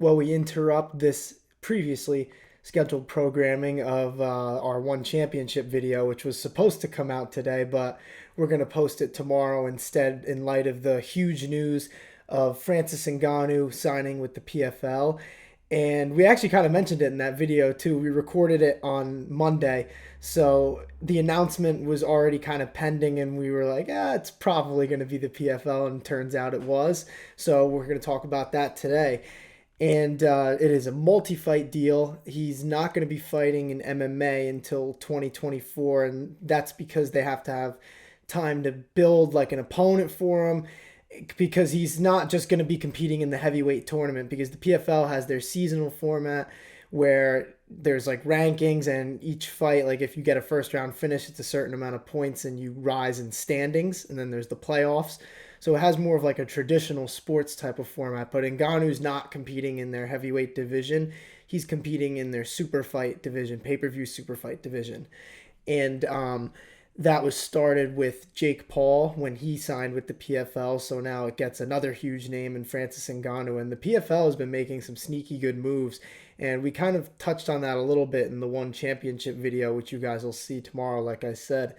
while we interrupt this previously scheduled programming of our one championship video, which was supposed to come out today, but we're going to post it tomorrow instead in light of the huge news of Francis Ngannou signing with the PFL. And we actually kind of mentioned it in that video too. We recorded it on Monday. So the announcement was already kind of pending, and we were like, it's probably going to be the PFL. And turns out it was. So we're going to talk about that today. And it is a multi-fight deal. He's not going to be fighting in MMA until 2024, and that's because they have to have time to build like an opponent for him, because he's not just going to be competing in the heavyweight tournament, because the PFL has their seasonal format where there's like rankings, and each fight, like if you get a first round finish, it's a certain amount of points and you rise in standings, and then there's the playoffs. So it has more of like a traditional sports type of format. But Ngannou's not competing in their heavyweight division. He's competing in their super fight division, pay-per-view super fight division. And that was started with Jake Paul when he signed with the PFL. So now it gets another huge name in Francis Ngannou. And the PFL has been making some sneaky good moves. And we kind of touched on that a little bit in the one championship video, which you guys will see tomorrow, like I said.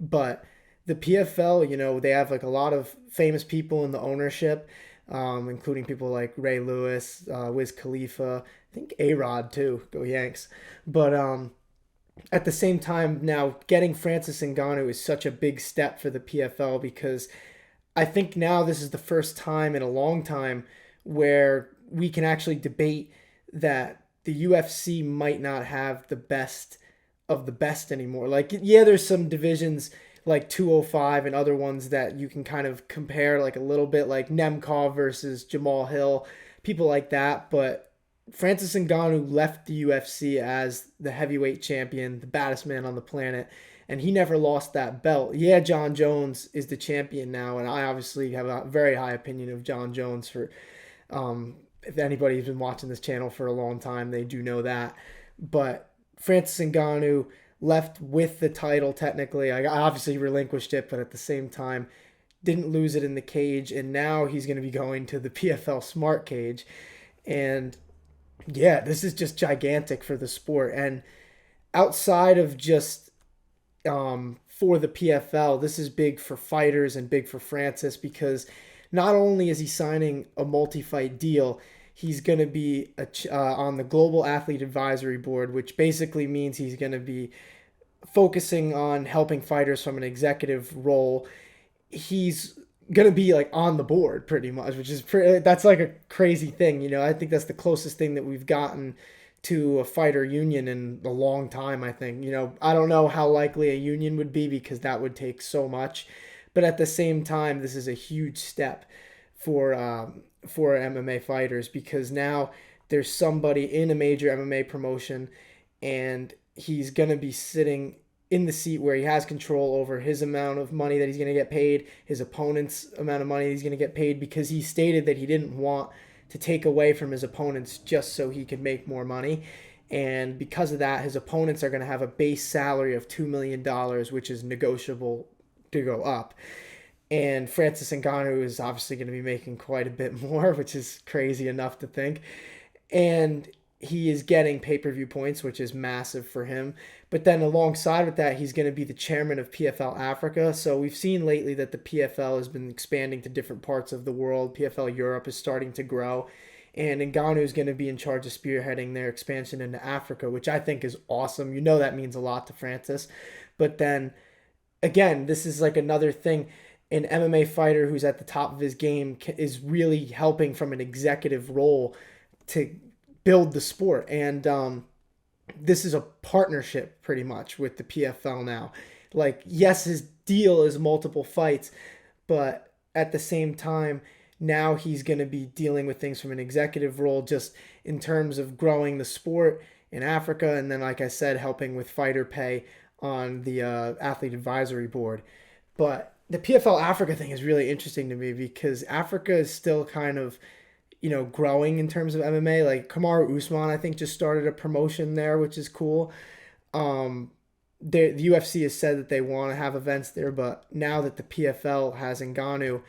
But the PFL, they have like a lot of famous people in the ownership, including people like Ray Lewis, Wiz Khalifa, I think A-Rod too, go Yanks. But at the same time, now getting Francis Ngannou is such a big step for the PFL, because I think now this is the first time in a long time where we can actually debate that the UFC might not have the best of the best anymore. Like, yeah, there's some divisions like 205 and other ones that you can kind of compare like a little bit, like Nemkov versus Jamal Hill, people like that. But Francis Ngannou left the UFC as the heavyweight champion, the baddest man on the planet, and he never lost that belt. Yeah, John Jones is the champion now, and I obviously have a very high opinion of John Jones. For if anybody's been watching this channel for a long time, they do know that. But Francis Ngannou left with the title technically. I obviously relinquished it, but at the same time didn't lose it in the cage, and now he's going to be going to the PFL Smart Cage. And yeah, this is just gigantic for the sport. And outside of just for the PFL, this is big for fighters and big for Francis, because not only is he signing a multi-fight deal, he's going to be on the Global Athlete Advisory Board, which basically means he's going to be focusing on helping fighters from an executive role. He's going to be like on the board pretty much, which is that's like a crazy thing. I think that's the closest thing that we've gotten to a fighter union in a long time, I think. I don't know how likely a union would be, because that would take so much. But at the same time, this is a huge step for MMA fighters, because now there's somebody in a major MMA promotion, and he's going to be sitting in the seat where he has control over his amount of money that he's going to get paid, his opponent's amount of money he's going to get paid, because he stated that he didn't want to take away from his opponents just so he could make more money. And because of that, his opponents are going to have a base salary of $2 million, which is negotiable to go up. And Francis Ngannou is obviously going to be making quite a bit more, which is crazy enough to think. And he is getting pay-per-view points, which is massive for him. But then alongside with that, he's going to be the chairman of PFL Africa. So we've seen lately that the PFL has been expanding to different parts of the world. PFL Europe is starting to grow. And Ngannou is going to be in charge of spearheading their expansion into Africa, which I think is awesome. That means a lot to Francis. But then, again, this is like another thing. An MMA fighter who's at the top of his game is really helping from an executive role to build the sport. And this is a partnership pretty much with the PFL now. Like, yes, his deal is multiple fights, but at the same time, now he's going to be dealing with things from an executive role, just in terms of growing the sport in Africa. And then, like I said, helping with fighter pay on the Athlete Advisory Board. But the PFL Africa thing is really interesting to me, because Africa is still kind of, growing in terms of MMA. Like Kamaru Usman, I think, just started a promotion there, which is cool. The UFC has said that they want to have events there, but now that the PFL has Ngannou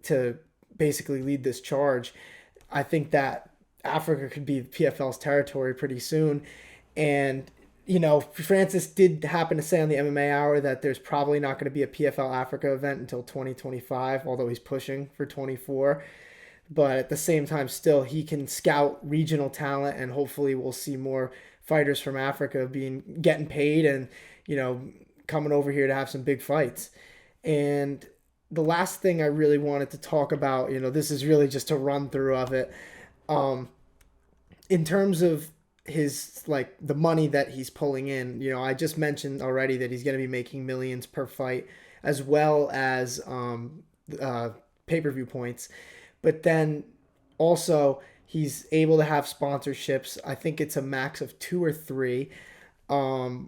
to basically lead this charge, I think that Africa could be PFL's territory pretty soon. And, Francis did happen to say on the MMA Hour that there's probably not going to be a PFL Africa event until 2025, although he's pushing for 24. But at the same time, still, he can scout regional talent, and hopefully we'll see more fighters from Africa getting paid and, you know, coming over here to have some big fights. And the last thing I really wanted to talk about, this is really just a run through of it. Um, in terms of his like the money that he's pulling in, I just mentioned already that he's going to be making millions per fight, as well as pay per view points. But then also he's able to have sponsorships. I think it's a max of two or three,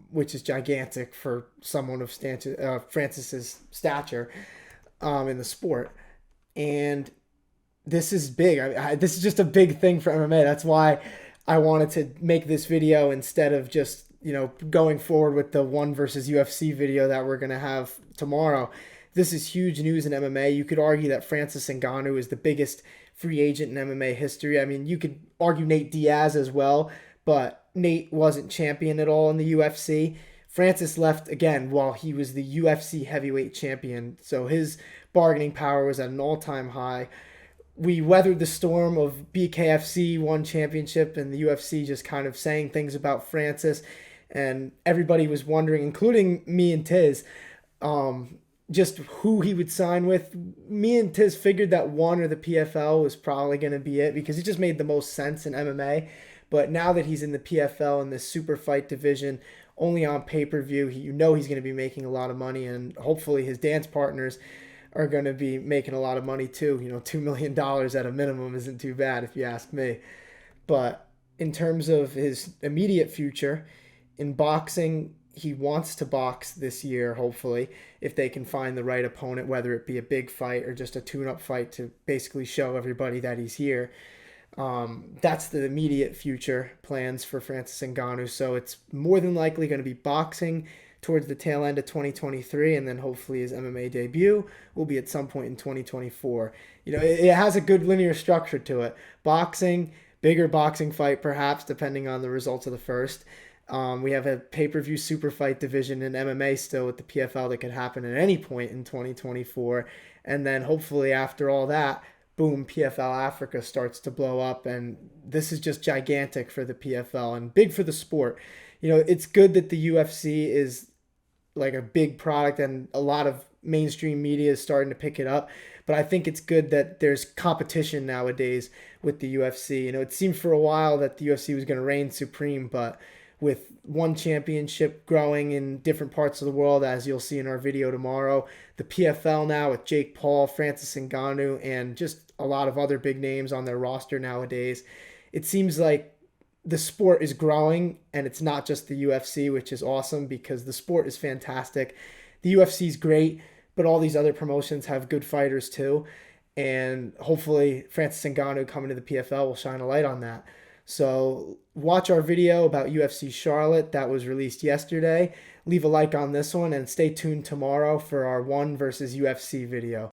which is gigantic for someone of Francis's stature in the sport. And this is big. This is just a big thing for MMA. That's why I wanted to make this video instead of just, going forward with the one versus UFC video that we're going to have tomorrow. This is huge news in MMA. You could argue that Francis Ngannou is the biggest free agent in MMA history. I mean, you could argue Nate Diaz as well, but Nate wasn't champion at all in the UFC. Francis left again while he was the UFC heavyweight champion, so his bargaining power was at an all-time high. We weathered the storm of BKFC one championship and the UFC just kind of saying things about Francis, and everybody was wondering, including me and Tiz, just who he would sign with. Me and Tiz figured that one or the PFL was probably going to be it because it just made the most sense in MMA. But now that he's in the PFL in this super fight division, only on pay-per-view, he's going to be making a lot of money, and hopefully his dance partners are going to be making a lot of money too. $2 million at a minimum isn't too bad if you ask me. But in terms of his immediate future, in boxing, he wants to box this year, hopefully, if they can find the right opponent, whether it be a big fight or just a tune-up fight to basically show everybody that he's here. That's the immediate future plans for Francis Ngannou. So it's more than likely going to be boxing towards the tail end of 2023, and then hopefully his MMA debut will be at some point in 2024. It has a good linear structure to it. Boxing, bigger boxing fight perhaps, depending on the results of the first. We have a pay-per-view super fight division in MMA still with the PFL that could happen at any point in 2024. And then hopefully after all that, boom, PFL Africa starts to blow up. And this is just gigantic for the PFL and big for the sport. It's good that the UFC is like a big product and a lot of mainstream media is starting to pick it up. But I think it's good that there's competition nowadays with the UFC. It seemed for a while that the UFC was going to reign supreme, but with one championship growing in different parts of the world, as you'll see in our video tomorrow, the PFL now with Jake Paul, Francis Ngannou, and just a lot of other big names on their roster nowadays, it seems like the sport is growing, and it's not just the UFC, which is awesome because the sport is fantastic. The UFC is great, but all these other promotions have good fighters too, and hopefully Francis Ngannou coming to the PFL will shine a light on that. So watch our video about UFC Charlotte that was released yesterday. Leave a like on this one and stay tuned tomorrow for our one versus UFC video.